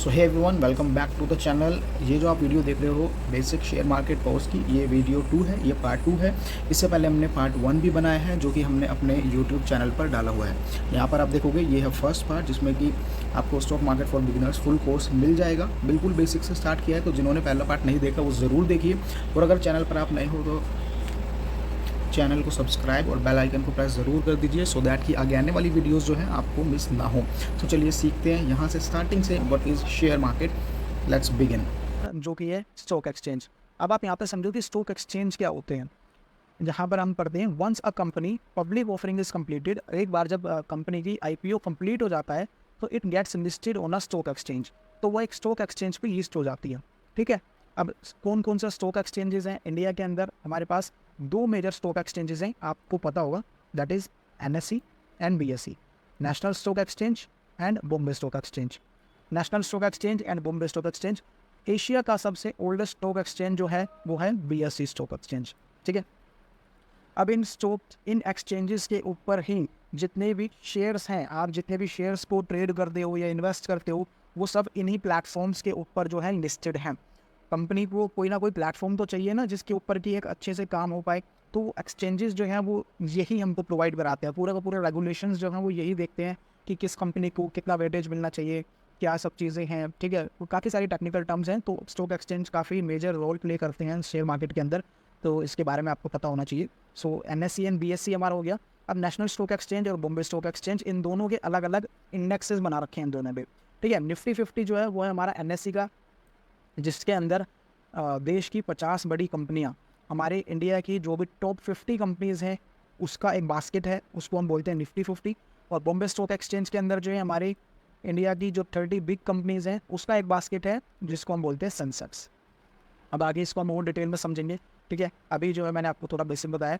So hey everyone, welcome back to the channel. ये जो आप वीडियो देख रहे हो बेसिक शेयर मार्केट कोर्स की, ये वीडियो 2 है, ये पार्ट 2 है। इससे पहले हमने पार्ट 1 भी बनाया है जो कि हमने अपने यूट्यूब चैनल पर डाला हुआ है। यहाँ पर आप देखोगे ये है फर्स्ट पार्ट जिसमें कि आपको stock market for beginners full course मिल जाएगा। बिल्कुल बेसिक से स्टार्ट किया है, तो जिन्होंने पहला पार्ट नहीं देखा वो ज़रूर देखिए। और अगर चैनल पर आप नए हो तो चैनल को सब्सक्राइब और बेल आइकन को प्रेस ज़रूर कर दीजिए सो दैट कि आगे आने वाली वीडियोस जो हैं आपको मिस ना हो। तो चलिए सीखते हैं यहाँ से स्टार्टिंग से what is share market. Let's begin. जो कि है स्टॉक एक्सचेंज। अब आप यहाँ पे समझो कि स्टॉक एक्सचेंज क्या होते हैं। जहाँ पर हम पढ़ते हैं once a company public offering is completed, एक बार जब कंपनी की आईपीओ कंप्लीट हो जाता है तो it gets listed on a stock exchange, तो वो एक स्टॉक एक्सचेंज पे लिस्ट हो जाती है। ठीक है। अब कौन कौन सा स्टॉक एक्सचेंजेस हैं इंडिया के अंदर? हमारे पास दो मेजर स्टॉक एक्सचेंजेस हैं, आपको पता होगा, that is NSC and BSE, national stock exchange and Bombay stock exchange. National stock exchange and Bombay stock exchange. Asia का सबसे ओल्डेस्ट स्टॉक एक्सचेंज जो है वो है बीएसई स्टॉक एक्सचेंज। ठीक है। अब इन एक्सचेंजेस के ऊपर ही जितने भी शेयर्स हैं, आप जितने भी शेयर्स को ट्रेड करते हो या इन्वेस्ट करते हो, वो सब इन्हीं प्लेटफॉर्म्स के ऊपर जो है लिस्टेड हैं। कंपनी को कोई ना कोई प्लेटफॉर्म तो चाहिए ना जिसके ऊपर की एक अच्छे से काम हो पाए, तो एक्सचेंजेस जो हैं वो यही हमको प्रोवाइड कराते हैं। पूरा का पूरा रेगुलेशंस जो हैं वो यही देखते हैं कि किस कंपनी को कितना वेटेज मिलना चाहिए, क्या सब चीज़ें हैं। ठीक है। तो काफ़ी सारी टेक्निकल टर्म्स हैं, तो स्टॉक एक्सचेंज काफ़ी मेजर रोल प्ले करते हैं शेयर मार्केट के अंदर, तो इसके बारे में आपको पता होना चाहिए। सो एनएससी एंड बीएससी हमारा हो गया। अब नेशनल स्टॉक एक्सचेंज और बॉम्बे स्टॉक एक्सचेंज, इन दोनों के अलग अलग इंडेक्सेस बना रखे हैं इन दोनों पे। ठीक है। निफ्टी 50 जो है वो है हमारा एनएससी का, जिसके अंदर देश की 50 बड़ी कंपनियां, हमारे इंडिया की जो भी टॉप 50 कंपनीज़ हैं उसका एक बास्केट है, उसको हम बोलते हैं निफ्टी 50। और बॉम्बे स्टॉक एक्सचेंज के अंदर जो है हमारे इंडिया की जो 30 बिग कंपनीज़ हैं उसका एक बास्केट है जिसको हम बोलते हैं सेंसेक्स। अब आगे इसको हम और डिटेल में समझेंगे। ठीक है। अभी जो है मैंने आपको थोड़ा बेसिक बताया।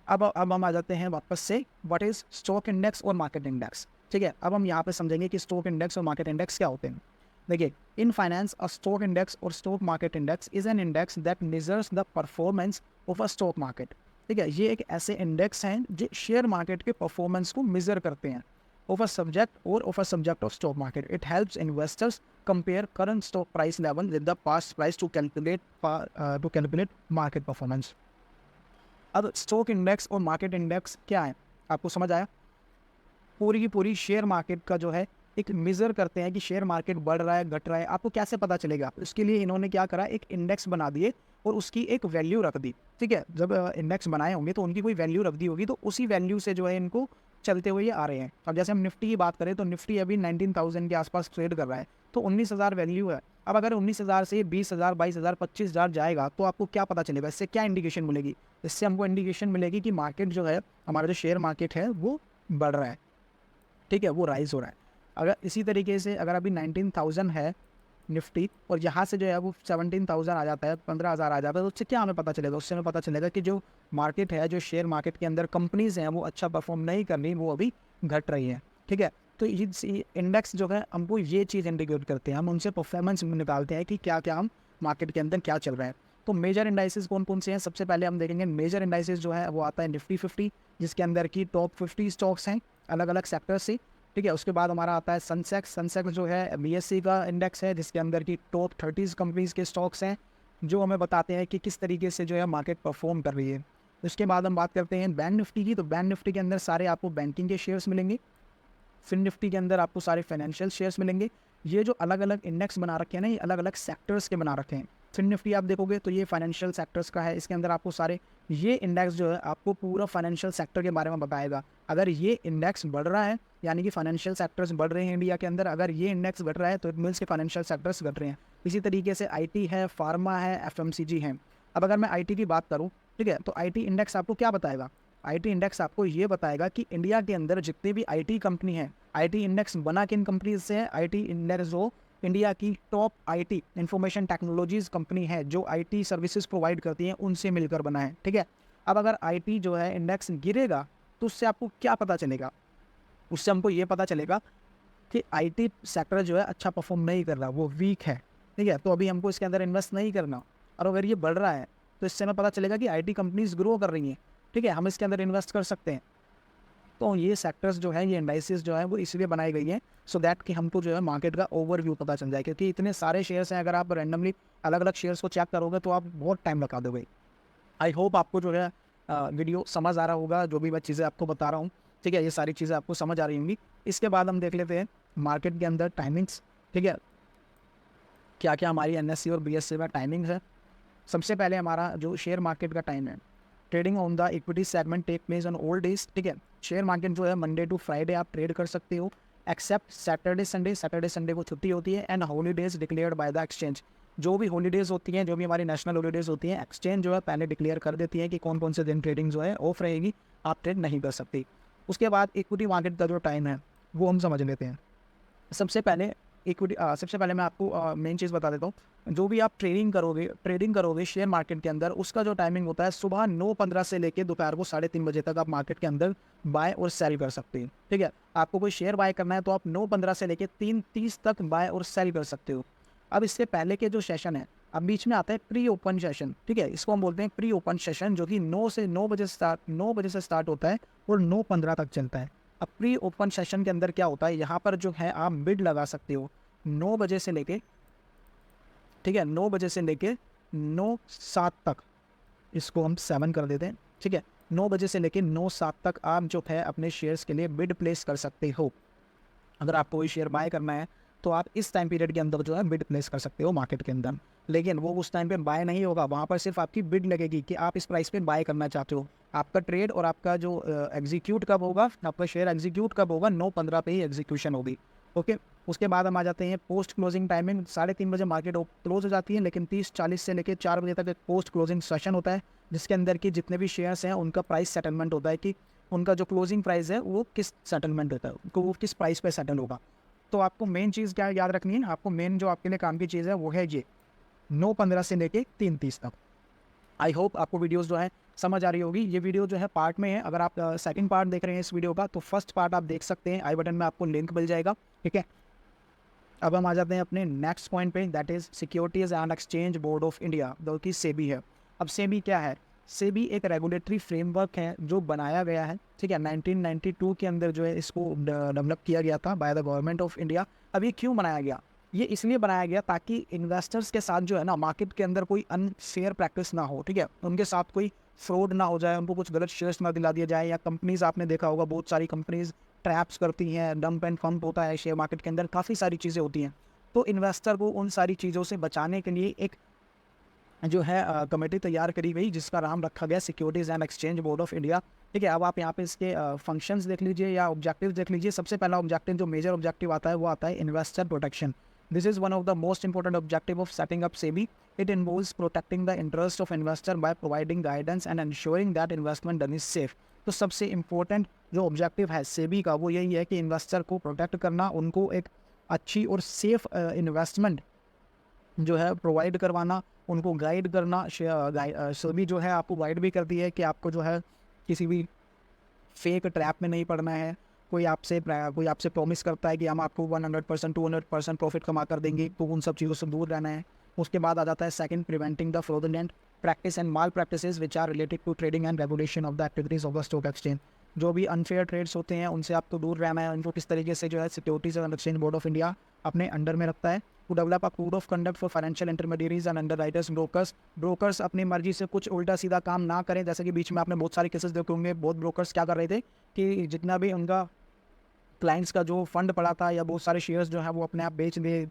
अब हम आ जाते हैं वापस से व्हाट इज स्टॉक इंडेक्स और मार्केट इंडेक्स। ठीक है। अब हम यहाँ पे समझेंगे कि स्टॉक इंडेक्स और मार्केट इंडेक्स क्या होते हैं। देखिए, in finance a stock index और stock market index is an index that measures the performance of a stock market. ठीक है। ये एक ऐसे इंडेक्स हैं जो शेयर मार्केट के परफॉर्मेंस को मेजर करते हैं of a subject of stock market. It helps investors compare current stock price level with the past price to calculate market performance. अब स्टॉक इंडेक्स और मार्केट इंडेक्स क्या है, आपको समझ आया? पूरी की पूरी शेयर मार्केट का जो है एक मेजर करते हैं कि शेयर मार्केट बढ़ रहा है घट रहा है। आपको कैसे पता चलेगा? उसके लिए इन्होंने क्या करा, एक इंडेक्स बना दिए और उसकी एक वैल्यू रख दी। ठीक है। जब इंडेक्स बनाए होंगे तो उनकी कोई वैल्यू रख दी होगी, तो उसी वैल्यू से जो है इनको चलते हुए ये आ रहे हैं। अब जैसे हम निफ्टी की बात करें तो निफ्टी अभी 19,000 के आसपास ट्रेड कर रहा है, तो 19,000 वैल्यू है। अब अगर 19,000 से 20,000 22,000 25,000 जाएगा तो आपको क्या पता चलेगा? इससे क्या इंडिकेशन मिलेगी? इससे हमको इंडिकेशन मिलेगी कि मार्केट जो है, हमारा जो शेयर मार्केट है वो बढ़ रहा है। ठीक है, वो राइज हो रहा है। अगर इसी तरीके से अगर अभी 19,000 है निफ्टी और यहाँ से जो है वो 17,000 आ जाता है, 15,000 आ जाता है, तो उससे क्या हमें पता चलेगा? उससे हमें पता चलेगा कि जो मार्केट है, जो शेयर मार्केट के अंदर कंपनीज हैं वो अच्छा परफॉर्म नहीं कर रही, वो अभी घट रही है। ठीक है। तो ये इंडेक्स जो है हमको ये चीज़ इंडिकेट करते हैं, हम उनसे परफॉर्मेंस निकालते हैं कि क्या क्या हम मार्केट के अंदर क्या चल रहा है। तो मेजर इंडाइसिस कौन कौन से हैं? सबसे पहले हम देखेंगे मेजर इंडाइसिस जो है वो आता है निफ्टी 50, जिसके अंदर की टॉप 50 स्टॉक्स हैं अलग अलग सेक्टर से। ठीक है। उसके बाद हमारा आता है सनसेक्स जो है बीएससी का इंडेक्स है, जिसके अंदर की टॉप 30 कंपनीज के स्टॉक्स हैं जो हमें बताते हैं कि किस तरीके से जो है मार्केट परफॉर्म कर रही है। उसके बाद हम बात करते हैं बैंक निफ्टी की, तो बैंक निफ्टी के अंदर सारे आपको बैंकिंग के शेयर्स मिलेंगे। फिन निफ्टी के अंदर आपको सारे फाइनेंशियल शेयर्स मिलेंगे। ये जो अलग अलग इंडेक्स बना रखे हैं ना, ये अलग अलग सेक्टर्स के बना रखे हैं। फिन निफ्टी आप देखोगे तो ये फाइनेंशियल सेक्टर्स का है, इसके अंदर आपको सारे ये इंडेक्स जो है आपको पूरा फाइनेंशियल सेक्टर के बारे में बताएगा। अगर ये इंडेक्स बढ़ रहा है यानी कि फाइनेंशियल सेक्टर्स बढ़ रहे हैं इंडिया के अंदर, अगर ये इंडेक्स घट रहा है तो इट मीन्स के फाइनेंशियल सेक्टर्स घट रहे हैं। इसी तरीके से आईटी है, फार्मा है, एफएमसीजी है। अब अगर मैं आईटी की बात करूँ, ठीक है, तो आईटी इंडेक्स आपको क्या बताएगा? आईटी इंडेक्स आपको ये बताएगा कि इंडिया के अंदर जितने भी आईटी कंपनी हैं, आईटी इंडेक्स बना किन कंपनीज से है? आईटी इंडेक्स जो इंडिया की top IT information technologies company है, जो आईटी सर्विसेज प्रोवाइड करती हैं, उनसे मिलकर बना है। ठीक है। अब अगर आईटी जो है इंडेक्स गिरेगा तो उससे आपको क्या पता चलेगा? उससे हमको ये पता चलेगा कि आईटी सेक्टर जो है अच्छा परफॉर्म नहीं कर रहा, वो वीक है। ठीक है। तो अभी हमको इसके अंदर इन्वेस्ट नहीं करना। और अगर ये बढ़ रहा है तो इससे हमें पता चलेगा कि आईटी कंपनीज ग्रो कर रही हैं। ठीक है, हम इसके अंदर इन्वेस्ट कर सकते हैं। तो ये सेक्टर्स जो है, ये इंडाइसिस जो है वो इसलिए बनाई गई हैं सो दैट कि हमको जो है मार्केट का ओवरव्यू पता चल जाए, क्योंकि इतने सारे शेयर्स हैं, अगर आप रैंडमली अलग अलग शेयर्स को चेक करोगे तो आप बहुत टाइम लगा दोगे। आई होप आपको जो है वीडियो समझ आ रहा होगा, जो भी मैं चीज़ें आपको बता रहा हूँ, ठीक है, ये सारी चीज़ें आपको समझ आ रही होंगी। इसके बाद हम देख लेते हैं मार्केट के अंदर टाइमिंग्स, ठीक है, क्या क्या हमारी NSE और BSE में टाइमिंग्स है। सबसे पहले हमारा जो शेयर मार्केट का टाइम है, trading on the equity segment take place on all days, ठीक है। शेयर मार्केट जो है मंडे टू फ्राइडे आप ट्रेड कर सकते हो, except Saturday Sunday, Saturday Sunday को छुट्टी होती है, and holidays declared by the exchange. जो भी हॉलीडेज होती हैं, जो भी हमारी नेशनल हॉलीडेज होती हैं, एक्सचेंज जो है पहले डिक्लेयर कर देती है कि कौन कौन से दिन ट्रेडिंग जो है ऑफ रहेगी, आप ट्रेड नहीं कर सकते। उसके बाद इक्विटी मार्केट का जो टाइम है वो हम समझ लेते हैं। सबसे पहले सबसे पहले मैं आपको मेन चीज़ बता देता हूँ। जो भी आप ट्रेडिंग करोगे शेयर मार्केट के अंदर, उसका जो टाइमिंग होता है सुबह 9:15 से लेकर दोपहर को 3:30 बजे तक आप मार्केट के अंदर बाय और सेल कर सकते हैं, ठीक है। आपको कोई शेयर बाय करना है तो आप 9:15 से लेकर 3:30 तक बाय और सेल कर सकते हो। अब इससे पहले के जो सेशन है, अब बीच में आता है प्री ओपन सेशन, ठीक है, इसको हम बोलते हैं प्री ओपन सेशन, जो कि 9 बजे से स्टार्ट होता है और 9:15 तक चलता है। अब प्री ओपन सेशन के अंदर क्या होता है, यहाँ पर जो है आप बिड लगा सकते हो 9 बजे से लेके, ठीक है, 9 बजे से लेके 9:07 तक, इसको हम 7 कर देते हैं, ठीक है। 9 बजे से लेके 9:07 तक आप जो है अपने शेयर्स के लिए बिड प्लेस कर सकते हो। अगर आपको कोई शेयर बाय करना है तो आप इस टाइम पीरियड के अंदर जो है बिड प्लेस कर सकते हो मार्केट के अंदर, लेकिन वो उस टाइम पे बाय नहीं होगा, वहाँ पर सिर्फ आपकी बिड लगेगी कि आप इस प्राइस पे बाय करना चाहते हो। आपका ट्रेड और आपका जो एग्जीक्यूट कब होगा, आपका शेयर एग्जीक्यूट कब होगा, 9:15 पे ही एग्जीक्यूशन होगी, ओके। उसके बाद हम आ जाते हैं पोस्ट क्लोजिंग टाइमिंग। 3:30 बजे मार्केट क्लोज हो जाती है, लेकिन 30:40 से लेकर 4 बजे तक एक पोस्ट क्लोजिंग सेशन होता है, जिसके अंदर की जितने भी शेयर्स हैं उनका प्राइस सेटलमेंट होता है कि उनका जो क्लोजिंग प्राइस है वो किस सेटलमेंट होता है, उनको वो किस प्राइस पे सेटल होगा। तो आपको मेन चीज़ क्या याद रखनी है, आपको मेन जो आपके लिए काम की चीज़ है वो है ये 9:15 से लेके 3:30 तक। आई होप आपको वीडियोस जो है समझ आ रही होगी। ये वीडियो जो है पार्ट में है, अगर आप सेकंड पार्ट देख रहे हैं इस वीडियो का तो फर्स्ट पार्ट आप देख सकते हैं, आई बटन में आपको लिंक मिल जाएगा, ठीक है। अब हम आ जाते हैं अपने नेक्स्ट पॉइंट पे, that is securities and exchange board of India, जो कि सेबी है। अब सेबी क्या है, सेबी एक रेगुलेटरी फ्रेमवर्क है जो बनाया गया है, ठीक है, 1992 के अंदर जो है इसको डेवलप किया गया था by the government of India. अब ये क्यों बनाया गया, ये इसलिए बनाया गया ताकि इन्वेस्टर्स के साथ जो है ना मार्केट के अंदर कोई अनफेयर प्रैक्टिस ना हो, ठीक है, उनके साथ कोई फ्रॉड ना हो जाए, उनको कुछ गलत शेयर्स ना दिला दिया जाए, या कंपनीज आपने देखा होगा बहुत सारी कंपनीज ट्रैप्स करती हैं, डंप एंड फंप होता है शेयर मार्केट के अंदर, काफ़ी सारी चीज़ें होती हैं। तो इन्वेस्टर को उन सारी चीज़ों से बचाने के लिए एक जो है कमेटी तैयार करी गई, जिसका नाम रखा गया securities and exchange board of India, ठीक है। अब आप यहाँ पे इसके फंक्शंस देख लीजिए या ऑब्जेक्टिव्स देख लीजिए। सबसे पहला ऑब्जेक्टिव, जो मेजर ऑब्जेक्टिव आता है, वो आता है investor protection. This is one of the most important objective of setting up SEBI. It involves protecting the interest of investor by providing guidance and ensuring that investment done is safe. तो सबसे important जो objective है सेबी का वो यही है कि investor को प्रोटेक्ट करना, उनको एक अच्छी और सेफ इन्वेस्टमेंट जो है प्रोवाइड करवाना, उनको गाइड करना। सेबी जो है आपको गाइड भी करती है कि आपको जो है किसी भी फेक ट्रैप में नहीं पड़ना है। कोई आपसे प्रॉमिस करता है कि हम आपको 100% 200% प्रॉफिट कमा कर देंगे, तो उन सब चीज़ों से दूर रहना है। उसके बाद आ जाता है second, preventing the fraudulent practice and malpractices which are related to trading and regulation of the activities of the stock exchange. जो भी अनफेयर ट्रेड्स होते हैं उनसे आपको दूर रहना है। उनको किस तरीके से जो है securities and exchange board of India अपने अंडर में रखता है। To develop a code of conduct for financial intermediaries and underwriters brokers अपनी मर्जी से कुछ उल्टा सीधा काम ना करें। जैसे कि बीच में आपने बहुत सारे केसेस देखे होंगे, बहुत ब्रोकर्स क्या कर रहे थे कि जितना भी उनका क्लाइंट्स का जो फंड पड़ा था या बहुत सारे शेयर्स जो है वो अपने आप बेच दिए,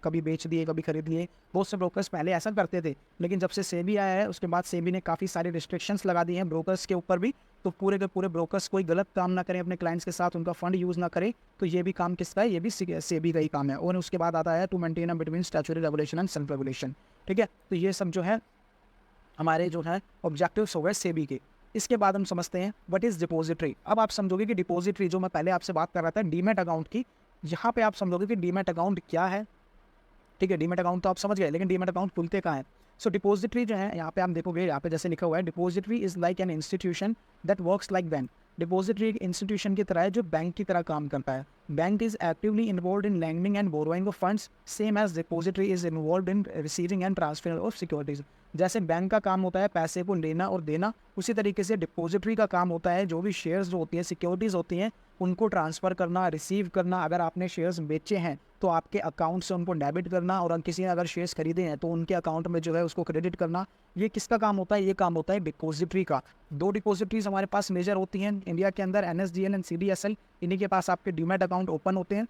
कभी खरीद लिए। बहुत से ब्रोकर्स पहले ऐसा करते थे, लेकिन जब से सेबी आया है उसके बाद सेबी ने काफ़ी सारी रिस्ट्रिक्शंस लगा दी हैं ब्रोकर्स के ऊपर भी। तो पूरे के पूरे ब्रोकर्स कोई गलत काम ना करें अपने क्लाइंट्स के साथ, उनका फंड यूज़ ना करें। तो ये भी काम किसका है, ये भी सेबी का ही काम है। और उसके बाद आता है to maintain a between statutory regulation and self regulation, ठीक है। तो ये सब जो है हमारे जो है ऑब्जेक्टिव्स हो गए सेबी के। इसके बाद हम समझते हैं व्हाट इज़ डिपॉजिटरी। अब आप समझोगे कि डिपॉजिटरी, जो मैं पहले आपसे बात कर रहा था डीमैट अकाउंट की, यहाँ पे आप समझोगे कि डीमैट अकाउंट क्या है, ठीक है। डीमैट अकाउंट तो आप समझ गए, लेकिन डीमैट अकाउंट खुलते कहाँ है। सो डिपॉजिटरी जो है यहाँ पे आप देखोगे, यहाँ पे जैसे लिखा हुआ है depository is like an institution that works like bank. Depository एक इंस्टीट्यूशन की तरह है जो बैंक की तरह काम करता है। Bank is actively involve in lending and borrowing of funds, same as depository is involve in receiving and transfer of securities. जैसे बैंक का काम होता है पैसे को लेना और देना, उसी तरीके से डिपॉजिटरी का काम होता है जो भी शेयर्स जो होती हैं, सिक्योरिटीज़ होती हैं, उनको ट्रांसफ़र करना, रिसीव करना, अगर आपने शेयर्स बेचे हैं तो आपके अकाउंट से उनको डेबिट करना, और किसी ने अगर शेयर्स खरीदे हैं तो उनके अकाउंट में जो है उसको क्रेडिट करना, ये किसका काम होता है? ये काम होता है डिपॉजिटरी का। 2 डिपॉजिटरीज़ हमारे पास मेजर होती हैं इंडिया के अंदर, NSDL एंड CDSL, इन्हीं के पास आपके डीमैट अकाउंट ओपन होते हैं,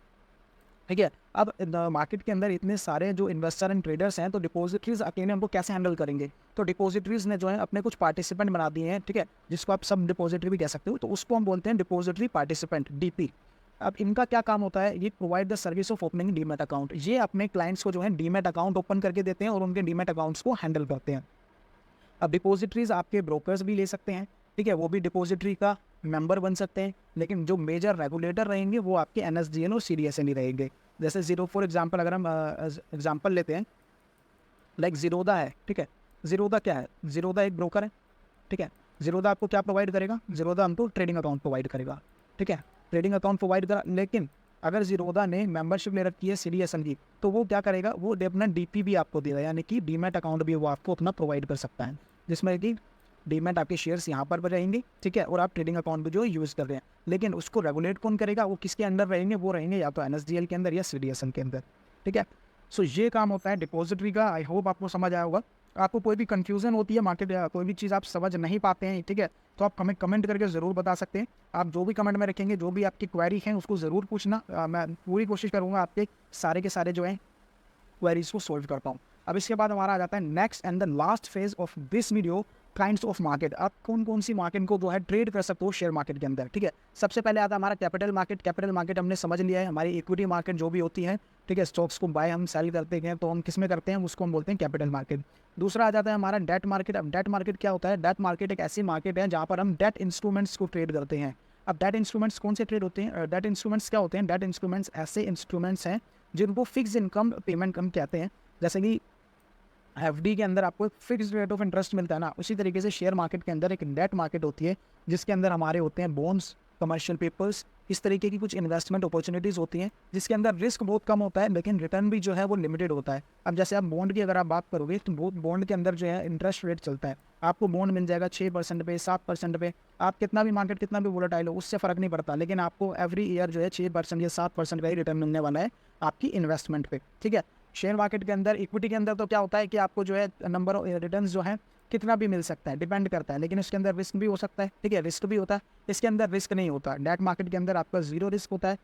ठीक है। अब मार्केट के अंदर इतने सारे जो इन्वेस्टर एंड ट्रेडर्स हैं, तो डिपॉजिटरीज अकेले हमको कैसे हैंडल करेंगे? तो डिपॉजिटरीज ने जो है अपने कुछ पार्टिसिपेंट बना दिए हैं, ठीक है, जिसको आप सब डिपॉजिटरी भी कह सकते हो, तो उसको हम बोलते हैं डिपॉजिटरी पार्टिसिपेंट, DP। अब इनका क्या काम होता है? ये provide the service of opening demat account. ये अपने क्लाइंट्स को जो है डीमैट अकाउंट ओपन करके देते हैं और उनके डीमैट अकाउंट्स को हैंडल करते हैं। अब डिपॉजिटरीज आपके ब्रोकर्स भी ले सकते हैं, ठीक है, वो भी डिपॉजिटरी का मेंबर बन सकते हैं, लेकिन जो मेजर रेगुलेटर रहेंगे वो आपके NSDL और CDSL ही रहेंगे। जैसे जीरो फॉर एग्जांपल अगर हम एग्जांपल लेते हैं, लाइक जीरोदा है, ठीक है। जीरोदा क्या है? जीरोदा एक ब्रोकर है, ठीक है। जीरोदा आपको क्या प्रोवाइड करेगा? जीरोदा हमको ट्रेडिंग अकाउंट प्रोवाइड करेगा, ठीक है, ट्रेडिंग अकाउंट प्रोवाइड करा। लेकिन अगर जीरोदा ने मेंबरशिप ले रखी है CDSL की, तो वो क्या करेगा? वो अपना DP भी आपको देगा, यानी कि डीमैट अकाउंट भी वो आपको अपना प्रोवाइड कर सकता है, जिसमें कि डीमैट आपके शेयर्स यहाँ पर रहेंगे, ठीक है, और आप ट्रेडिंग अकाउंट भी जो यूज़ कर रहे हैं। लेकिन उसको रेगुलेट कौन करेगा? वो किसके अंडर रहेंगे? वो रहेंगे या तो NSDL के अंदर या CDSL के अंदर, ठीक है। सो ये काम होता है डिपॉजिटरी का। आई होप आपको समझ आया होगा। आपको कोई भी कन्फ्यूज़न होती है मार्केट या कोई भी चीज़ आप समझ नहीं पाते हैं, ठीक है, तो आप हमें कमेंट करके ज़रूर बता सकते हैं। आप जो भी कमेंट में रखेंगे, जो भी आपकी क्वेरी है उसको ज़रूर पूछना। मैं पूरी कोशिश करूँगा आपके सारे के सारे जो हैं क्वेरीज को सॉल्व कर पाऊँ। अब इसके बाद हमारा आ जाता है next and the last phase of this video, kinds of market. आप कौन कौन सी मार्केट को जो है ट्रेड कर सकते हो शेयर मार्केट के अंदर, ठीक है। सबसे पहले आता है हमारा कैपिटल मार्केट। कैपिटल मार्केट हमने समझ लिया है, हमारी इक्विटी मार्केट जो भी होती है, ठीक है, स्टॉक्स को बाय हम सेल करते हैं, तो हम किस में करते हैं? उसको हम बोलते हैं कैपिटल मार्केट। दूसरा आ जाता है हमारा डेट मार्केट। अब डेट मार्केट क्या होता है? डेट मार्केट एक ऐसी मार्केट है जहाँ पर हम डेट इंस्ट्रूमेंट्स को ट्रेड करते हैं। अब डेट इंस्ट्रूमेंट्स कौन से ट्रेड होते हैं? डेट इंस्ट्रूमेंट्स क्या होते हैं? डेट इंस्ट्रूमेंट्स ऐसे इंस्ट्रूमेंट्स हैं जिनको फिक्स इनकम पेमेंट कम कहते हैं। जैसे कि FD के अंदर आपको फिक्स रेट ऑफ इंटरेस्ट मिलता है ना, उसी तरीके से शेयर मार्केट के अंदर एक डेट मार्केट होती है जिसके अंदर हमारे होते हैं बॉन्ड्स, कमर्शियल पेपर्स, इस तरीके की कुछ इन्वेस्टमेंट अपॉर्चुनिटीज़ होती हैं जिसके अंदर रिस्क बहुत कम होता है लेकिन रिटर्न भी जो है वो लिमिटेड होता है। अब जैसे आप बॉन्ड की अगर आप बात करोगे तो बॉन्ड के अंदर जो है इंटरेस्ट रेट चलता है, आपको बॉन्ड मिल जाएगा 6% पे, 7% पे। आप कितना भी मार्केट कितना भी वोलेटाइल हो उससे फ़र्क नहीं पड़ता, लेकिन आपको एवरी ईयर जो है 6% या 7% का ही रिटर्न मिलने वाला है आपकी इन्वेस्टमेंट पे, ठीक है। शेयर मार्केट के अंदर, इक्विटी के अंदर तो क्या होता है कि आपको जो है नंबर ऑफ रिटर्न जो है कितना भी मिल सकता है, डिपेंड करता है, लेकिन इसके अंदर रिस्क भी हो सकता है, ठीक है, रिस्क भी होता है। इसके अंदर रिस्क नहीं होता। डेट मार्केट के अंदर आपका 0 रिस्क होता है।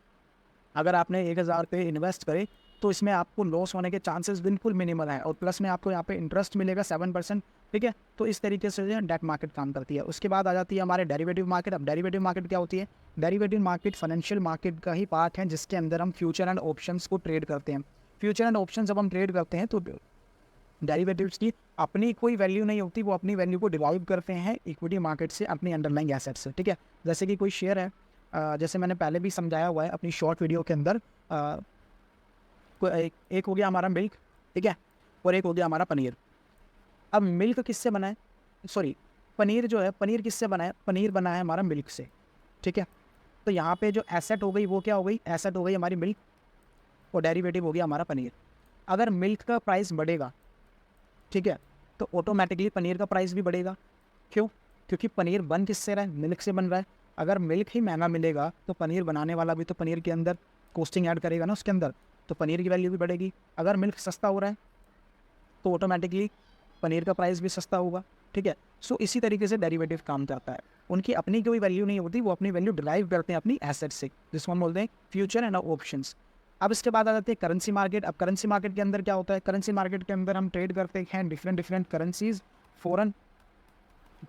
अगर आपने 1000 रुपये इन्वेस्ट करे तो इसमें आपको लॉस होने के चांसेस बिल्कुल मिनिमल है, और प्लस में आपको यहाँ पे इंटरेस्ट मिलेगा 7%, ठीक है। तो इस तरीके से जो है डेट मार्केट काम करती है। उसके बाद आ जाती है हमारे डेरिवेटिव मार्केट। अब डेरिवेटिव मार्केट क्या होती है? डेरिवेटिव मार्केट फाइनेंशियल मार्केट का ही पार्ट है जिसके अंदर हम फ्यूचर एंड ऑप्शंस को ट्रेड करते हैं। फ्यूचर एंड ऑप्शन जब हम ट्रेड करते हैं तो डेरिवेटिव्स की अपनी कोई वैल्यू नहीं होती, वो अपनी वैल्यू को डिराइव करते हैं इक्विटी मार्केट से, अपनी अंडरलाइंग एसेट्स से, ठीक है। जैसे कि कोई शेयर है, जैसे मैंने पहले भी समझाया हुआ है अपनी शॉर्ट वीडियो के अंदर, एक हो गया हमारा मिल्क, ठीक है, और एक हो गया हमारा पनीर। अब मिल्क किससे बना है? सॉरी, पनीर जो है, पनीर किससे बना है? पनीर बना है हमारा मिल्क से, ठीक है। तो यहाँ पे जो एसेट हो गई वो क्या हो गई? एसेट हो गई हमारी मिल्क, और डेरिवेटिव हो गया हमारा पनीर। अगर मिल्क का प्राइस बढ़ेगा, ठीक है, तो ऑटोमेटिकली पनीर का प्राइस भी बढ़ेगा। क्यों? क्योंकि पनीर बन किससे रहा है? मिल्क से बन रहा है। अगर मिल्क ही महंगा मिलेगा तो पनीर बनाने वाला भी तो पनीर के अंदर कॉस्टिंग ऐड करेगा ना उसके अंदर, तो पनीर की वैल्यू भी बढ़ेगी। अगर मिल्क सस्ता हो रहा है तो ऑटोमेटिकली पनीर का प्राइस भी सस्ता होगा, ठीक है। सो इसी तरीके से डेरिवेटिव काम करता है। उनकी अपनी कोई वैल्यू नहीं होती, वो अपनी वैल्यू डिराइव करते हैं अपनी एसेट से, जिसको हम बोलते हैं फ्यूचर एंड ऑप्शंस। अब इसके बाद आ जाते हैं करेंसी मार्केट। अब करेंसी मार्केट के अंदर क्या होता है? करेंसी मार्केट के अंदर हम ट्रेड करते हैं डिफरेंट करेंसीज, फॉरेन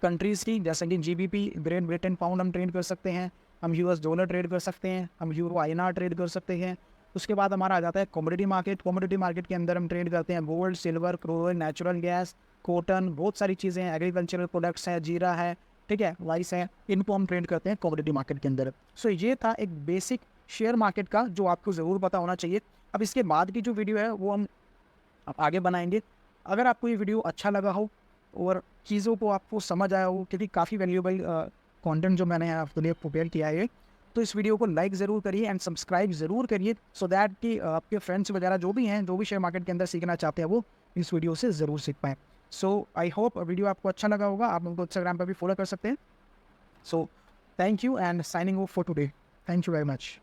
कंट्रीज़ की, जैसे कि GBP, ग्रेट ब्रिटेन पाउंड हम ट्रेड कर सकते हैं, हम US डॉलर ट्रेड कर सकते हैं, हम यूरो INR ट्रेड कर सकते हैं। उसके बाद हमारा आ जाता है कमोडिटी मार्केट। कमोडिटी मार्केट के अंदर हम ट्रेड करते हैं gold, silver, crude, natural gas, cotton, बहुत सारी चीज़ें हैं, एग्रीकल्चरल प्रोडक्ट्स हैं, जीरा है, ठीक है, राइस है, इनको हम ट्रेड करते हैं कमोडिटी मार्केट के अंदर। सो ये था एक बेसिक शेयर मार्केट का जो आपको ज़रूर पता होना चाहिए। अब इसके बाद की जो वीडियो है वो हम आगे बनाएंगे। अगर आपको ये वीडियो अच्छा लगा हो और चीज़ों को आपको समझ आया हो, क्योंकि काफ़ी वैल्यूएबल कंटेंट जो मैंने आपके लिए प्रिपेयर किया है, तो इस वीडियो को लाइक ज़रूर करिए एंड सब्सक्राइब ज़रूर करिए, सो दैट कि आपके फ्रेंड्स वगैरह जो भी हैं, जो भी शेयर मार्केट के अंदर सीखना चाहते हैं, वो इस वीडियो से ज़रूर सीख पाएँ। सो आई होप वीडियो आपको अच्छा लगा होगा। आप हमको इंस्टाग्राम पर भी फॉलो कर सकते हैं। So thank you and signing off for today. Thank you very much.